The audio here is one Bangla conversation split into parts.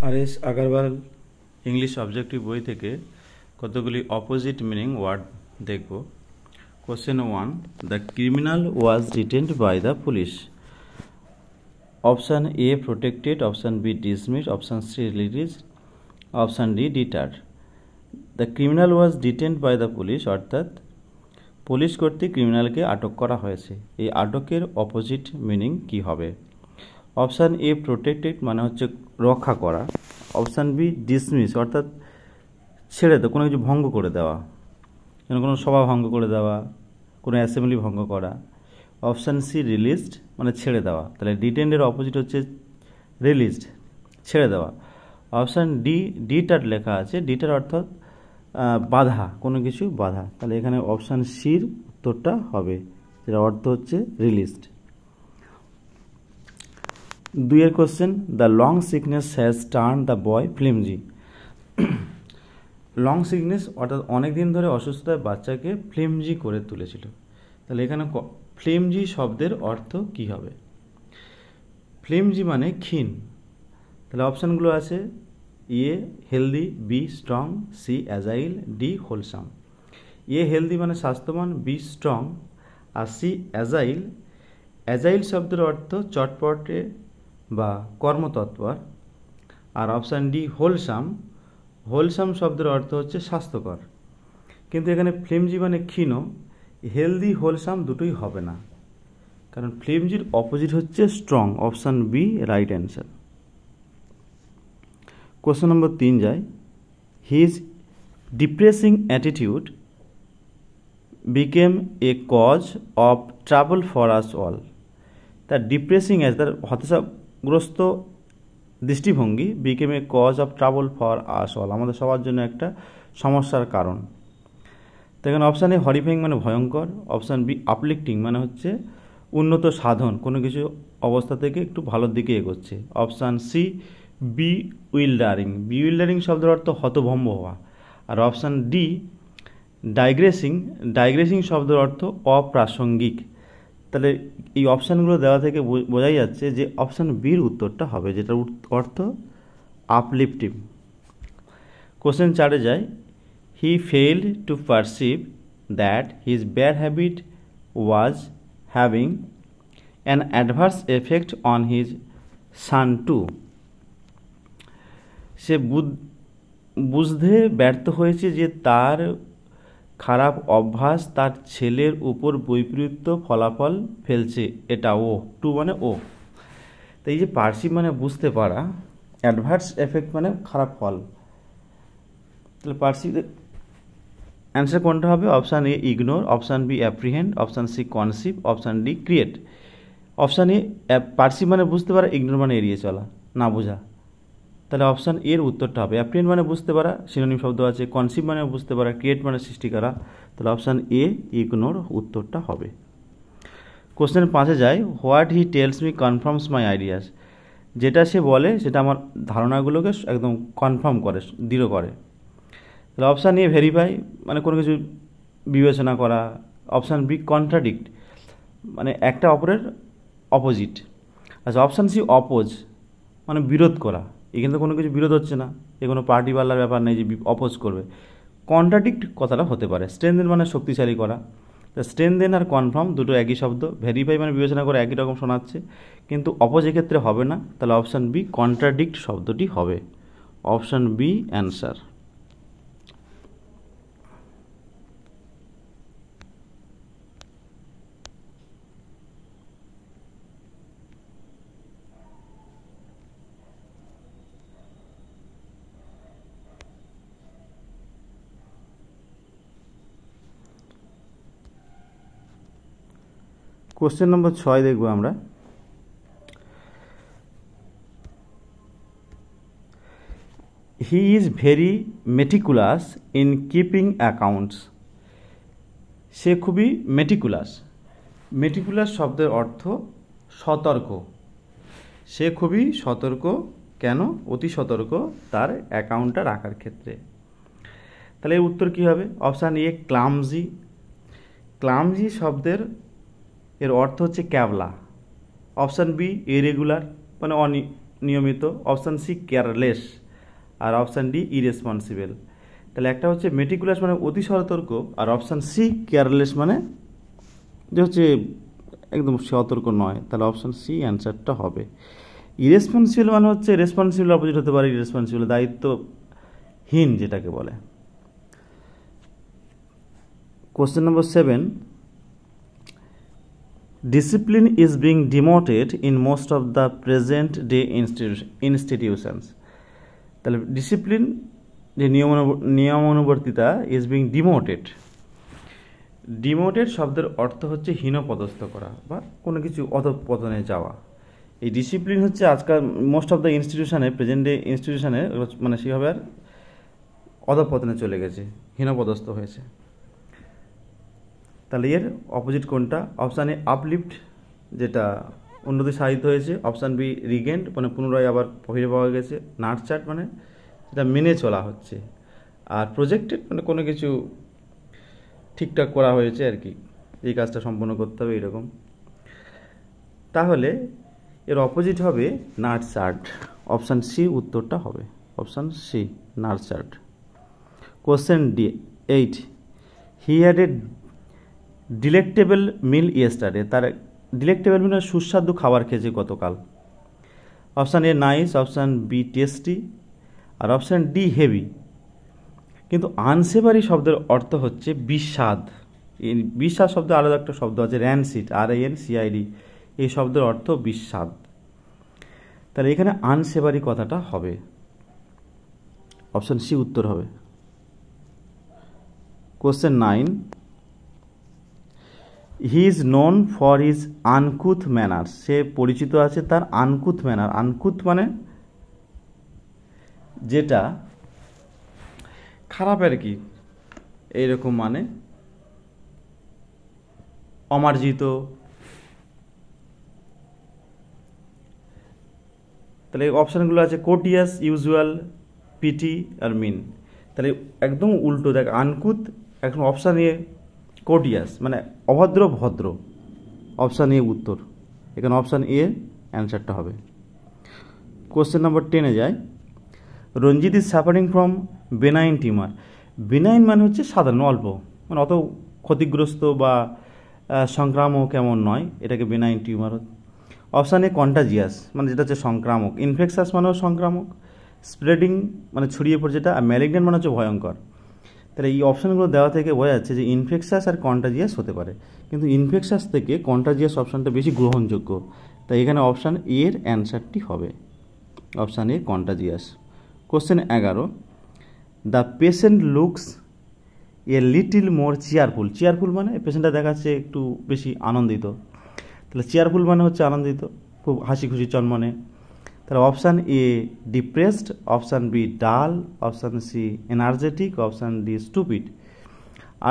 আর.এস. আগারওয়াল ইংলিশ অবজেক্টিভ বই থেকে কতগুলি অপোজিট মিনিং ওয়ার্ড দেখব। Question 1, the criminal was detained by the police. Option A protected, option B dismissed, option C released, option D deterred. The criminal was detained by the police অর্থাৎ পুলিশ কর্তৃক ক্রিমিনালকে আটক করা হয়েছে। এই আটকের অপোজিট মিনিং কি হবে? অপশান এ প্রোটেক্টেড মানে হচ্ছে রক্ষা করা, অপশান বি ডিসমিস অর্থাৎ ছেড়ে দেওয়া, কোনো কিছু ভঙ্গ করে দেওয়া, যেন কোনো সভা ভঙ্গ করে দেওয়া, কোনো অ্যাসেম্বলি ভঙ্গ করা। অপশান সি রিলিজড মানে ছেড়ে দেওয়া, তাহলে ডিটেন্ডের অপোজিট হচ্ছে রিলিজড, ছেড়ে দেওয়া। অপশান ডি ডিটার লেখা আছে, ডিটার অর্থাৎ বাধা, কোনো কিছু বাধা, তাহলে এখানে অপশান সির উত্তরটা হবে, যেটা অর্থ হচ্ছে released. 2 question, the long sickness has turn the boy flimsy. Long sickness অর্থাৎ অনেক দিন ধরে অসুস্থতায় বাচ্চাকে ফ্লিমজি করে তুলেছিল, তাহলে এখানে ফ্লিমজি শব্দের অর্থ কি হবে? ফ্লিমজি মানে ক্ষীণ, তাহলে অপশানগুলো আছে A healthy, B strong, C agile, D wholesome. A healthy মানে স্বাস্থ্যবান, বি স্ট্রং, আর সি অ্যাজাইল। অ্যাজাইল শব্দের অর্থ চটপটে বা কর্মতৎপর। আর অপশান ডি হোলসাম, হোলসাম শব্দের অর্থ হচ্ছে স্বাস্থ্যকর। কিন্তু এখানে ফ্লিমজি মানে ক্ষীণ, হেলদি হোলসাম দুটোই হবে না, কারণ ফ্লিমজির অপোজিট হচ্ছে strong. Option B right answer. Question number 3 যায়, his depressing attitude became a cause of trouble for us all. তার ডিপ্রেসিং তার হতাশাগ্রস্ত দৃষ্টিভঙ্গি became a cause of trouble for us all, আমাদের সবার জন্য একটা সমস্যার কারণ। তো এখানে অপশান এ হরিফাইং মানে ভয়ঙ্কর, অপশান বি আপলিফটিং মানে হচ্ছে উন্নত সাধন, কোনো কিছু অবস্থা থেকে একটু ভালোর দিকে এগোচ্ছে। অপশান সি বি উইল্ডারিং, বি উইল্ডারিং শব্দের অর্থ হতভম্ব হওয়া। আর অপশান ডি ডাইগ্রেসিং, ডাইগ্রেসিং শব্দের অর্থ অপ্রাসঙ্গিক। তাহলে এই অপশানগুলো দেওয়া থেকে বোঝাই যাচ্ছে যে অপশান বির উত্তরটা হবে, যেটার অর্থ আপলিফটিং। কোশ্চেন 4 যায়, he failed to perceive that his bad habit was having an adverse effect on his son too. সে বুঝতে ব্যর্থ হয়েছে যে তার খারাপ অভ্যাস তার ছেলের উপর বৈপরীত্য ফলাফল ফেলছে। এটা ও টু মানে ও, তো এই যে পারসিভ মানে বুঝতে পারা, অ্যাডভার্স এফেক্ট মানে খারাপ ফল, তাহলে পারসিভ অ্যান্সার কোনটা হবে? Option A ignore, option B apprehend, option C conceive, option D create. Option A perceive মানে বুঝতে পারা, ইগনোর মানে এড়িয়ে চলা, না বোঝা, তাহলে অপশান এর উত্তরটা হবে। অ্যাপ্রিহেন্ড মানে বুঝতে পারা, সিনোনিম শব্দ আছে, কনসিভ মানে বুঝতে পারা, ক্রিয়েট মানে সৃষ্টি করা, তাহলে অপশান এ ইগনোর উত্তরটা হবে। কোশ্চেন 5 যায়, what he tells me confirms my ideas. যেটা সে বলে সেটা আমার ধারণাগুলোকে একদম কনফার্ম করে, দৃঢ় করে। তাহলে অপশান এ ভেরিফাই মানে কোনো কিছু বিবেচনা করা, অপশান বি কন্ট্রাডিক্ট মানে একটা অপরের অপোজিট। আচ্ছা, অপশান সি অপোজ মানে বিরোধ করা, এখানে তো কোনো কিছু বিরোধ হচ্ছে না, এ কোনো পার্টি পাল্লার ব্যাপার নেই যে অপোজ করবে। কন্ট্রাডিক্ট কথাটা হতে পারে। স্ট্রেনদেন মানে শক্তিশালী করা, তা স্ট্রেনদেন আর কনফার্ম দুটো একই শব্দ। ভেরিফাই মানে বিবেচনা করে একই রকম শোনাচ্ছে, কিন্তু অপোজ এক্ষেত্রে হবে না, তাহলে অপশান বি কন্ট্রাডিক্ট শব্দটি হবে। Option B answer. Question number 6 দেখব আমরা। He is very meticulous in keeping accounts. সে খুবই মেটিকুলাস, মেটিকুলাস শব্দের অর্থ সতর্ক। সে খুবই সতর্ক, কেন? অতি সতর্ক তার অ্যাকাউন্টটা রাখার ক্ষেত্রে। তাহলে এর উত্তর কী হবে? অপশান এ ক্লামজি, ক্লামজি শব্দের এর অর্থ হচ্ছে ক্যাবলা। অপশান বি ইরেগুলার মানে নিয়মিত, অপশান সি কেয়ারলেস, আর অপশান ডি ইরেসপন্সিবল। তাহলে একটা হচ্ছে মেটিকুলাস মানে অতি সতর্ক, আর অপশান সি কেয়ারলেস মানে যে হচ্ছে একদম সতর্ক নয়। তাহলে অপশান সি অ্যান্সারটা হবে। ইরেসপন্সিবল মানে হচ্ছে রেসপন্সিবল অপোজিট হতে পারে ইরেসপন্সিবল, দায়িত্বহীন যেটাকে বলে। Question number 7, discipline is being demoted in most of the present day institutions. তাহলে ডিসিপ্লিন যে নিয়মানুবর্তিতা ইজ বিং ডিমোটেড। ডিমোটেড শব্দের অর্থ হচ্ছে হীনপদস্থ করা বা কোনো কিছু অধঃপতনে যাওয়া। এই ডিসিপ্লিন হচ্ছে আজকাল মোস্ট অফ দ্য ইনস্টিটিউশনে, প্রেজেন্ট ডে ইনস্টিটিউশনে মানে সেভাবে আর অধঃপতনে চলে গেছে, হীনপদস্থ হয়েছে। তাহলে এর অপোজিট কোনটা? অপশান এ আপলিফট, যেটা উন্নতি সাধিত হয়েছে। অপশান বি রিগেন্ড মানে পুনরায় আবার ফিরে পাওয়া গেছে। নার্চার্ড মানে যেটা মেনে চলা হচ্ছে। আর প্রজেক্টেড মানে কোনো কিছু ঠিকঠাক করা হয়েছে আর কি, এই কাজটা সম্পন্ন করতে হবে এরকম। তাহলে এর অপোজিট হবে নার্চার্ড। অপশান সি উত্তরটা হবে, option C nurtured. Question 8, he had a delectable meal yesterday. তার ডিলেক্টেবল মিল সুস্বাদু খাবার খেয়েছে গতকাল। Option A nice, option B tasty, আর অপশান ডি হেভি। কিন্তু আনসেভারি শব্দের অর্থ হচ্ছে বিস্বাদ। এই বিস্বাদ শব্দের আলাদা একটা শব্দ আছে র্যানসিড, RANCID, এই শব্দের অর্থ বিস্বাদ। তাহলে এখানে আনসেভারি কথাটা হবে, অপশান সি উত্তর হবে। Question 9, he is known for his uncouth manners. সে পরিচিত আছে তার আনকুথ ম্যানার। আনকুথ মানে যেটা খারাপ আর কি, এইরকম মানে অমার্জিত। তাহলে অপশানগুলো আছে কোটিয়াস, ইউজুয়াল, পিটি আর মিন। তাহলে একদম উল্টো দেখ, আনকুথ এখন অপশান এ কোটিয়াস মানে অভদ্র ভদ্র, অপশান এ উত্তর। এখানে অপশান এ অ্যান্সারটা হবে। কোশ্চেন নম্বর 10-এ যায়, Ranjit is suffering from benign tumour. Benign মানে হচ্ছে সাধারণ অল্প, মানে অত ক্ষতিগ্রস্ত বা সংক্রামক এমন নয়, এটাকে benign tumour. Option A contagious মানে যেটা হচ্ছে সংক্রামক, ইনফেকশাস মানেও সংক্রামক, স্প্রেডিং মানে ছড়িয়ে পড়ে যেটা, আর ম্যালিগন্যান্ট মানে হচ্ছে ভয়ঙ্কর। তাহলে এই অপশানগুলো দেওয়া থেকে বোঝা যাচ্ছে যে ইনফেকশাস আর কন্টাজিয়াস হতে পারে, কিন্তু ইনফেকশাস থেকে কন্টাজিয়াস অপশানটা বেশি গ্রহণযোগ্য। তাই এখানে অপশান এর অ্যান্সারটি হবে, option A contagious. Question 11, the patient looks a little more cheerful. Cheerful মানে পেশেন্টটা দেখাচ্ছে একটু বেশি আনন্দিত। তাহলে চেয়ারফুল মানে হচ্ছে আনন্দিত, খুব হাসি খুশি চনমনে। তাহলে option A depressed, option B dull, option C energetic, option D stupid.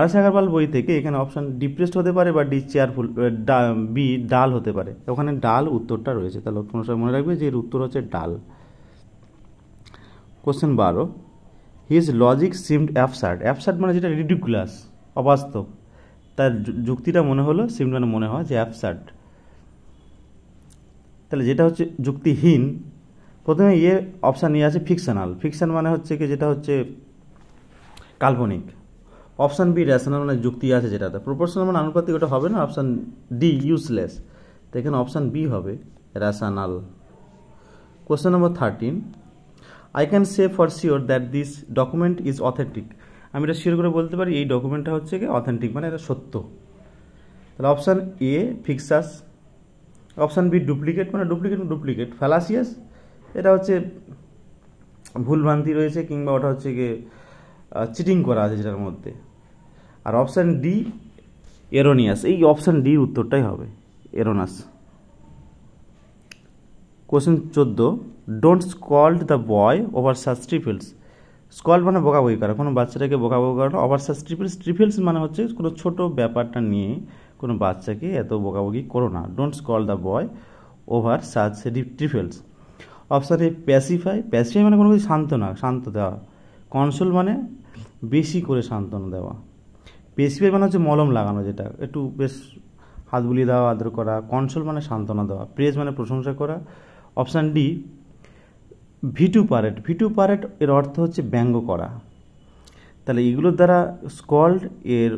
RS Agarwal বই থেকে এখানে অপশান ডিপ্রেসড হতে পারে বা ডি চেয়ারফুল, বি ডাল হতে পারে। ওখানে ডাল উত্তরটা রয়েছে, তাহলে কোনো সময় মনে রাখবে যে এর উত্তর হচ্ছে ডাল। Question 12, his logic seemed absurd. Absurd মানে যেটা রিডিকুলাস, অবাস্তব, তার যুক্তিটা মনে হলো, সিমড মানে মনে হয় যে অ্যাবসার্ড। তাহলে যেটা হচ্ছে যুক্তিহীন, প্রথমে ইয়ে অপশান ইয়ে আছে ফিকশনাল। ফিকশন মানে হচ্ছে কি যেটা হচ্ছে কাল্পনিক। অপশান বি রেশনাল মানে যুক্তি আছে যেটাতে। প্রপোর্শনাল মানে আনুপাতিক, ওটা হবে না। অপশান ডি ইউজলেস, তো এখানে অপশান বি হবে rational. Question number 13, I can say for sure that this document is authentic. আমি এটা শিওর করে বলতে পারি এই ডকুমেন্টটা হচ্ছে কি অথেন্টিক, মানে এটা সত্য। তাহলে option A fictitious, option B duplicate মানে ডুপ্লিকেট। ফ্যালাসিয়াস এটা হচ্ছে ভুলভ্রান্তি রয়েছে, কিংবা ওটা হচ্ছে গিয়ে চিটিং করা আছে যেটার মধ্যে। আর অপশান ডি এরোনিয়াস, এই অপশান ডি উত্তরটাই হবে erroneous. Question 14, don't scold the boy over such trifles. Scold মানে বকাবকি করা, কোনো বাচ্চাটাকে বকাবকি করা। ওভার সাচ ট্রিফেলস, ট্রিফেলস মানে হচ্ছে কোনো ছোট ব্যাপারটা নিয়ে কোনো বাচ্চাকে এত বকাবকি করো না। Don't scold the boy over such trifles. Option A pacify, pacify মানে কোনো কিছু শান্ত দেওয়া। কনসোল মানে বেশি করে সান্ত্বনা দেওয়া। পেসিফাই মানে হচ্ছে মলম লাগানো, যেটা একটু বেশ হাত বুলিয়ে দেওয়া, আদর করা। কনসোল মানে সান্ত্বনা দেওয়া। প্রেজ মানে প্রশংসা করা। অপশান ডি ভিটুপারেট এর অর্থ হচ্ছে ব্যঙ্গ করা। তাহলে এগুলোর দ্বারা স্কল্ড এর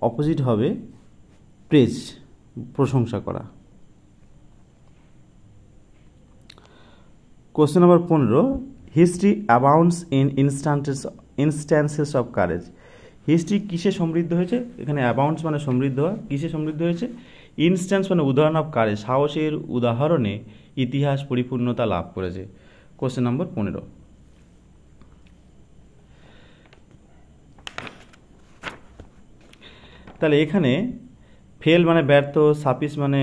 অপোজিট হবে প্রেজ, প্রশংসা করা। Question number 15, history abounds in instances of courage. History কিসে সমৃদ্ধ হয়েছে? এখানে অ্যাবাউন্ডস মানে সমৃদ্ধ হওয়া, কিসে সমৃদ্ধ হয়েছে? ইনস্ট্যান্স মানে উদাহরণ অফ কারেজ, সাহসের উদাহরণে ইতিহাস পরিপূর্ণতা লাভ করেছে। কোশ্চেন নম্বর 15, তাহলে এখানে ফেল মানে ব্যর্থ, সাপিস মানে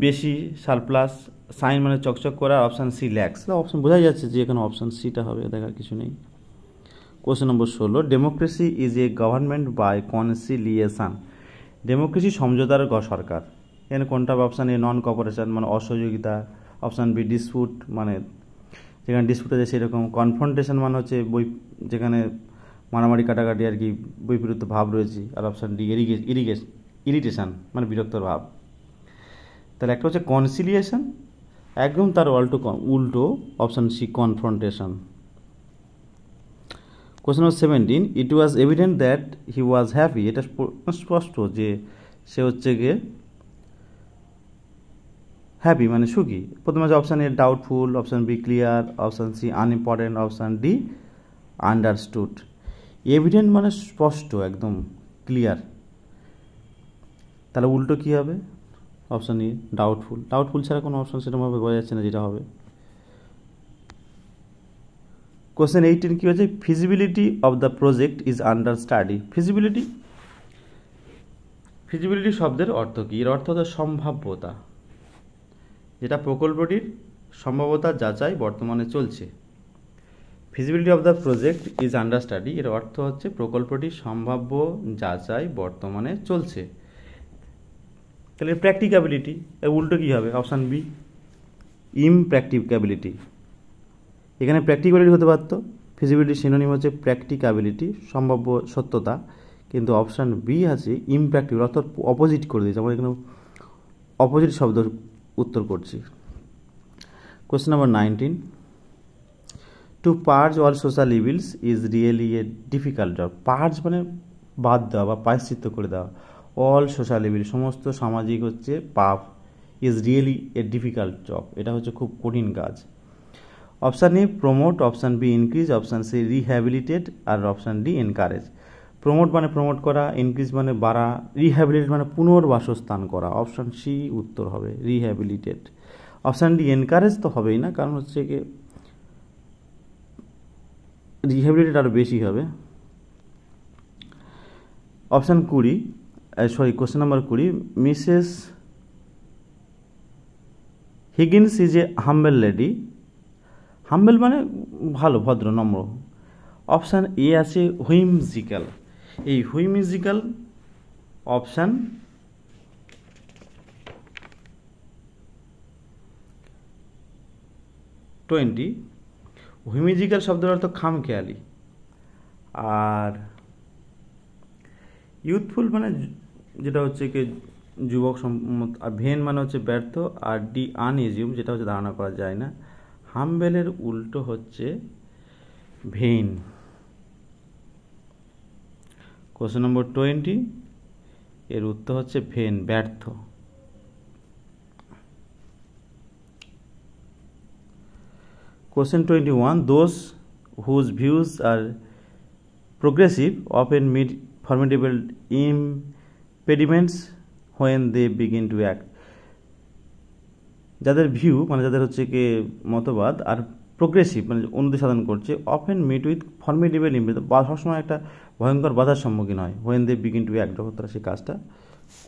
বেশি, সারপ্লাস, সাইন মানে চকচক করা, অপশান সি ল্যাক্স। অপশান বোঝাই যাচ্ছে যে এখানে অপশান সিটা হবে, দেখার কিছু নেই। Question number 16, democracy is a government by conciliation. Democracy সমঝোতার সরকার। এখানে কোনটা? অপশান এ নন কোঅপারেশন মানে অসহযোগিতা, অপশান বি ডিসপুট মানে যেখানে ডিসপুট আছে সেরকম, কনফ্রন্টেশন মানে হচ্ছে যেখানে মারামারি কাটাকাটি আর কি বৈপরীত্য ভাব রয়েছে, আর অপশান ডি ইরিটেশন মানে বিরক্তর ভাব। তাহলে একটা হচ্ছে কনসিলিয়েশন, একদম তার উল্টো option C confrontation. Question number 17, it was evident that he was happy. এটা স্পষ্ট যে সে হচ্ছে গিয়ে হ্যাপি মানে সুখী। প্রথমে আছে option A doubtful, option B clear, option C unimportant, option D understood. Evident মানে স্পষ্ট, একদম ক্লিয়ার। তাহলে উল্টো কী হবে? অপশান ই ডাউটফুল ছাড়া কোনো অপশান সেরকমভাবে বোঝা যাচ্ছে না যেটা হবে। কোশ্চেন 18 কী হচ্ছে? Feasibility of the project is under study. Feasibility শব্দের অর্থ কী? এর অর্থ হচ্ছে সম্ভাব্যতা, যেটা প্রকল্পটির সম্ভাব্যতা যাচাই বর্তমানে চলছে। Feasibility of the project is under study, এর অর্থ হচ্ছে প্রকল্পটির সম্ভাব্য যাচাই বর্তমানে চলছে। তাহলে প্র্যাকটিক্যাবিলিটি, এর উল্টো কী হবে? Option B impracticability. এখানে প্র্যাকটিক্যাবিলিটি হতে পারত, ফিজিবিলিটি সিনোনিম হচ্ছে প্র্যাকটিক্যাবিলিটি, সম্ভাব্য সত্যতা, কিন্তু অপশান বি আছে ইমপ্র্যাকটিক্যাবল, অর্থাৎ অপোজিট করে দিয়েছে। আমরা এখানে অপোজিট শব্দ উত্তর করছি। Question number 19, to purge all social evils is really a difficult job. Purge মানে বাদ দেওয়া বা প্রায়শ্চিত্ত করে দেওয়া। অল সোশ্যাল ইভিল সমস্ত সামাজিক হচ্ছে পাপ, is really a difficult job, এটা হচ্ছে খুব কঠিন কাজ। Option A promote, option B increase, option C rehabilitate, আর অপশান ডি এনকারেজ। প্রমোট মানে প্রমোট করা, ইনক্রিজ মানে বাড়া, রিহ্যাবিলিটেট মানে পুনর্বাসস্থান করা। অপশান সি উত্তর হবে রিহ্যাবিলিটেট। অপশান ডি এনকারেজ তো হবেই না, কারণ হচ্ছে কি রিহ্যাবিলিটেট আরও বেশি হবে। Option question number 20, Mrs Higgins is a humble lady. Humble মানে ভালো, ভদ্র, নম্র। অপশান এ আছে হুইমজিক্যাল। এই হুইমজিক্যাল অপশান হুইমজিক্যাল শব্দের অর্থ খামখেয়ালি, আর ইউথফুল মানে যেটা হচ্ছে কি যুবক, আর ভেন মানে হচ্ছে ব্যর্থ, আর ডি আনইজিউম যেটা হচ্ছে ধারণা করা যায় না। হাম্বেলের উল্টো হচ্ছে ভেন। কোশ্চেন নম্বর 20, এর উত্তর হচ্ছে ভেন, ব্যর্থ। Question 21, those whose views are progressive often meet formidable impediments when they begin to act. যাদের ভিউ মানে যাদের হচ্ছে কি মতবাদ আর প্রোগ্রেসিভ মানে উন্নতি সাধন করছে, often meet with formidable impediment, বা সবসময় একটা ভয়ঙ্কর বাধার সম্মুখীন হয়। When they begin to act, যখন তারা সেই কাজটা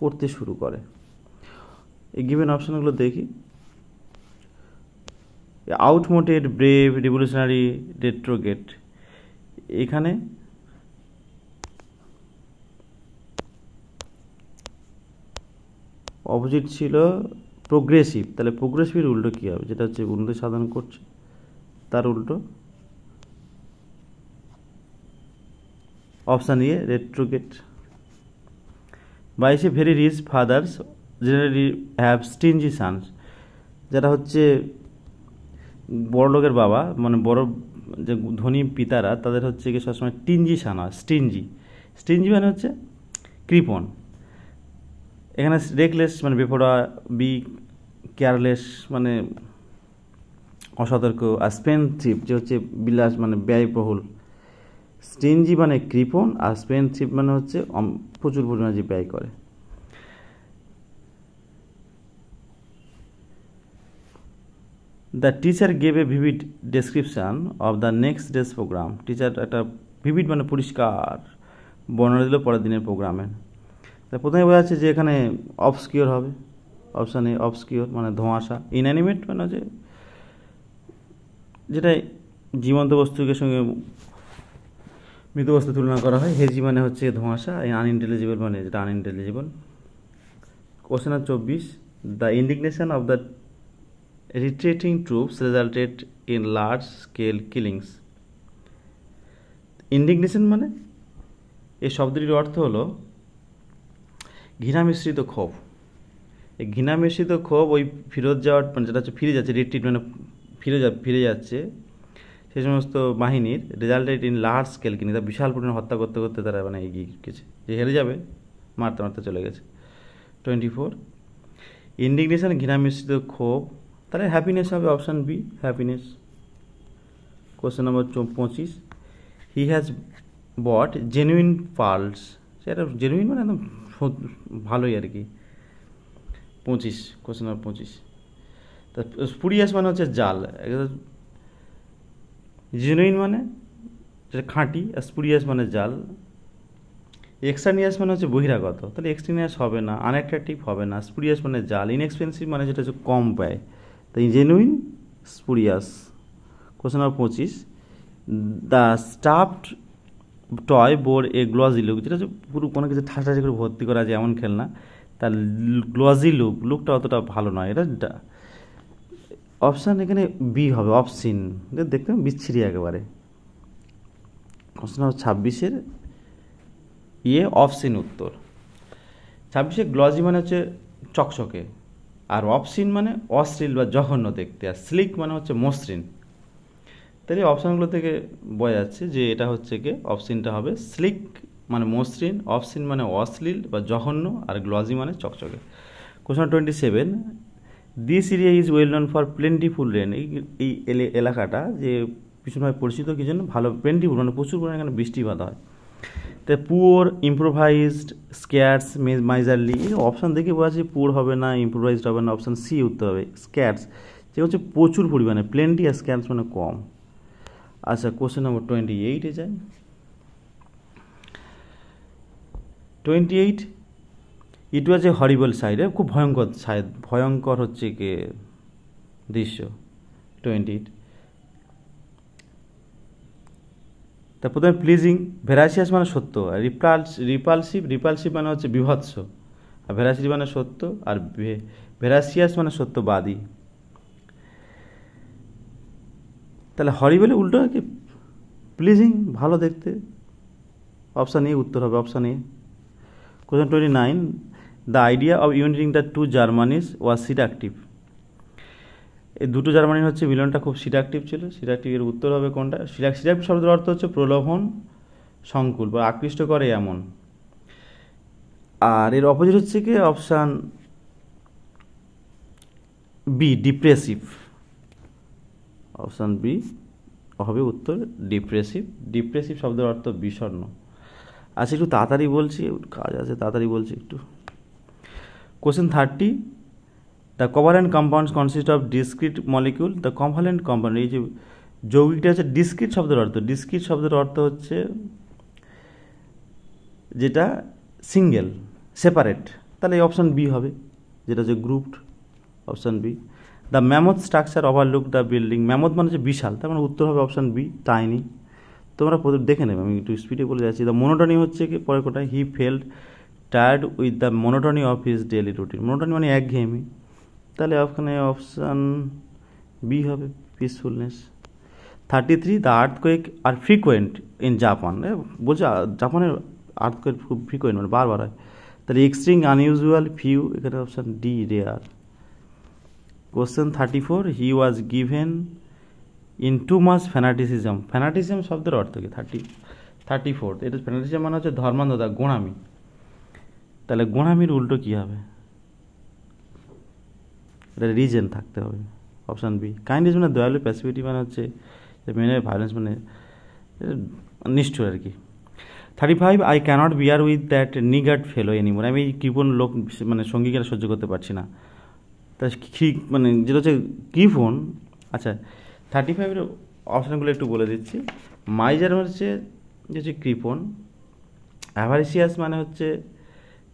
করতে শুরু করে। এই গিভেন অপশানগুলো দেখি। আউটমোটেড, ব্রেভ, রিভলিউশনারি, রেট্রোগেট। এখানে অপোজিট ছিল প্রোগ্রেসিভ, তাহলে প্রোগ্রেসিভের উল্টো কী হবে? যেটা হচ্ছে উন্নতি সাধন করছে তার উল্টো option A retrograde. 22, very rich fathers generally have stingy sons. যারা হচ্ছে বড় লোকের বাবা মানে বড় যে ধনী পিতারা তাদের হচ্ছে কি সবসময় টিনজি সানা স্টিনজি স্টিনজি মানে হচ্ছে কৃপণ। এখানে রেকলেস মানে বেপরোয়া, বি কেয়ারলেস মানে অসতর্ক, আর স্পেন্ডথ্রিফট যে হচ্ছে বিলাস মানে ব্যয়বহুল। স্টিনজি মানে কৃপণ আর স্পেন্ডথ্রিফট মানে হচ্ছে প্রচুর পরিমাণে যে ব্যয় করে। The teacher gave a vivid description of the next day's program. Teacher একটা ভিভিড মানে পরিষ্কার বর্ণনা দিল পরের দিনের প্রোগ্রামে। তা প্রথমে বোঝা যাচ্ছে যে এখানে অবস্কিওর হবে, অপশান এ অবস্কিওর মানে ধোঁয়াশা। ইনঅ্যানিমেট মানে হচ্ছে যেটা জীবন্ত বস্তুকে সঙ্গে মৃত বস্তু তুলনা করা হয়। হেজি মানে হচ্ছে ধোঁয়াশা, আনইন্টেলিজিবল মানে যেটা unintelligible. Question number 24, the indignation of the retreating troops resulted in large scale killings. Indignation মানে এই শব্দটির অর্থ হলো ঘৃণা মিশ্রিত ক্ষোভ। এই ঘৃণা মিশ্রিত ক্ষোভ ওই ফিরত যাওয়ার মানে যেটা হচ্ছে ফিরে যাচ্ছে, রিট্রিট মানে ফিরে যাচ্ছে সেই সমস্ত বাহিনীর resulted in large scale killing, তারা বিশাল পরিমাণে হত্যা করতে করতে তারা মানে এগিয়ে গেছে, যে হেরে যাবে মারতে মারতে চলে গেছে। 24, ইন্ডিগনেশন ঘৃণা মিশ্রিত ক্ষোভ, তাহলে হ্যাপিনেস হবে option B happiness. Question number 25, he has bought genuine pearls. সেটা জেনুইন মানে একদম ভালোই আর কি। 25, কোশ্চেন নম্বর 25, তা স্পুরিয়াস মানে হচ্ছে জাল। জেনুইন মানে যেটা খাঁটি, আর স্পুরিয়াস মানে জাল। এক্সট্রানিয়াস মানে হচ্ছে বহিরাগত, তাহলে এক্সট্রানিয়াস হবে না, আনঅ্যাট্রাকটিভ হবে না। স্পুরিয়াস মানে জাল। ইনএক্সপেন্সিভ মানে যেটা হচ্ছে কম ব্যয়, তাই genuine spurious. Question number 25, the stuffed toy bore a glossy look, যেটা হচ্ছে পুরো কোনো কিছু ঠাসা করে ভর্তি করা যায় এমন খেলনা, তার গ্লজি লুকটা অতটা ভালো নয়। এটা অপশান এখানে বি হবে অপসিন, দেখতে বিচ্ছিরি একেবারে। কোশ্চেন নম্বর 26-এর অপসিন উত্তর। 26-এ গ্লজি মানে হচ্ছে চকচকে, আর অপসিন মানে অশ্লীল বা জঘন্য দেখতে, আর স্লিক মানে হচ্ছে মসৃণ। তাহলে অপশানগুলো থেকে বোঝা যাচ্ছে যে এটা হচ্ছে কি অপশিনটা হবে স্লিক মানে মসৃণ, অপসিন মানে অশ্লীল বা জঘন্য, আর গ্লজি মানে চকচকে। Question 27, this area is well known for plentiful rain. এই এলাকাটা যে ভীষণভাবে পরিচিত কি জন্য, ভালো প্লেন্টিফুল মানে প্রচুর পরিমাণে এখানে বৃষ্টিপাত হয়। তাই পুয়ার, ইম্প্রোভাইজড, স্ক্যাটস, মাইজারলি, অপশান দেখে বোঝা যাচ্ছে পুয়ার হবে না, ইম্প্রোভাইজড হবে না, অপশান সি উত্তর হবে স্ক্যাটস, যে হচ্ছে প্রচুর পরিমাণে, প্লেন্টি আর স্ক্যাটস মানে কম। আচ্ছা কোশ্চেন নম্বর 28-এ যায়। 28, ইট ওয়াজ এ হরিবল সাইড, খুব ভয়ঙ্কর সাইড, ভয়ঙ্কর হচ্ছে কি দৃশ্য। 28, তার প্রথমে প্লিজিং, ভেরাসিয়াস মানে সত্য, আর রিপালসিভ মানে হচ্ছে বিভৎস, আর ভেরাসিটি মানে সত্য, আর ভেরাসিয়াস মানে সত্যবাদী। তাহলে হরিবলে উল্টো কি প্লিজিং ভালো দেখতে, অপশান এ উত্তর হবে option A. Question 29, the idea of uniting the two Germanys was seductive. এই দুটো জার্মানি হচ্ছে মিলনটা খুব সিডাকটিভ ছিল। সিডাকটিভের উত্তর হবে কোনটা? সিডাকটিভ শব্দের অর্থ হচ্ছে প্রলোভন, সংকুল বা আকৃষ্ট করে এমন। আর এর অপোজিট হচ্ছে কি option B depressive. Option B হবে উত্তর ডিপ্রেসিভ। ডিপ্রেসিভ শব্দের অর্থ বিষণ্ণ। আচ্ছা একটু তাড়াতাড়ি বলছি, কাজ আছে, তাড়াতাড়ি বলছি একটু। Question 30, the covalent compounds consist of discrete molecule. The covalent compound, এই যে যৌগিকটা হচ্ছে ডিসক্রিট শব্দের অর্থ। ডিসক্রিট শব্দের অর্থ হচ্ছে যেটা সিঙ্গেল, সেপারেট, তাহলে এই অপশান বি হবে, যেটা হচ্ছে grouped, option B. The mammoth structure overlook the building. Mammoth মানে হচ্ছে বিশাল, তার মানে উত্তর হবে অপশান বি টাইনি। তোমরা দেখে নেবে, আমি একটু স্পিডে বলে যাচ্ছি। দ্য মনোটনি হচ্ছে কি পরে কোটায়, he felt tired with the monotony of his daily routine. Monotony মানে একঘেয়েমি, তাহলে ওখানে অপশান বি হবে peacefulness. 33, the earthquake are frequent in Japan. বলছে জাপানের আর্থকোয়েক খুব ফ্রিকোয়েন্ট মানে বারবার হয়, তাহলে এক্সট্রিম আনইউজুয়াল ফিউ, এখানে option D rare. Question 34, he was given into most fanaticism, fanatism শব্দের অর্থ কি? 34, এটা ফ্যানাটিজম মানে হচ্ছে ধর্মান্ধতা, গোঁড়ামি। তাহলে গোঁড়ামির উল্টো কী হবে? এটা রিজন থাকতে হবে, অপশান বি। কাইন্ডনেস মানে দয়ালু, প্যাসিভিটি মানে হচ্ছে মেনে, ভায়োলেন্স মানে নিষ্ঠুর আর কি। 35, I can't bear with that niggard fellow anymore, আমি এই কৃপণ লোক মানে সঙ্গীকে সহ্য করতে পারছি না। তা মানে যেটা হচ্ছে কৃপণ। আচ্ছা, 35-এর অপশানগুলো একটু বলে দিচ্ছি। মাইজার হচ্ছে যে হচ্ছে কৃপণ, অ্যাভারিসিয়াস মানে হচ্ছে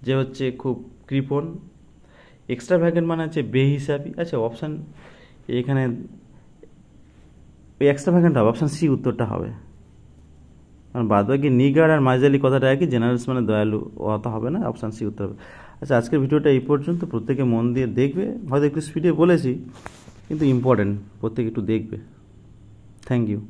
যে হচ্ছে খুব কৃপণ, এক্সট্রাভ্যাগেন্ট মানে হচ্ছে বেহিসাবি। আচ্ছা, অপশান এখানে ওই এক্সট্রাভ্যাগেন্ট হবে, অপশান সি উত্তরটা হবে। কারণ বাদ বাকি নিগার আর মাইজালি কথাটা একই, জেনারেলস মানে দয়ালু, অত হবে না, অপশান সি উত্তর হবে। আচ্ছা, আজকের ভিডিওটা এই পর্যন্ত, প্রত্যেকে মন দিয়ে দেখবে, হয়তো একটু স্পিডে বলেছি কিন্তু ইম্পর্টেন্ট, প্রত্যেকে একটু দেখবে। Thank you.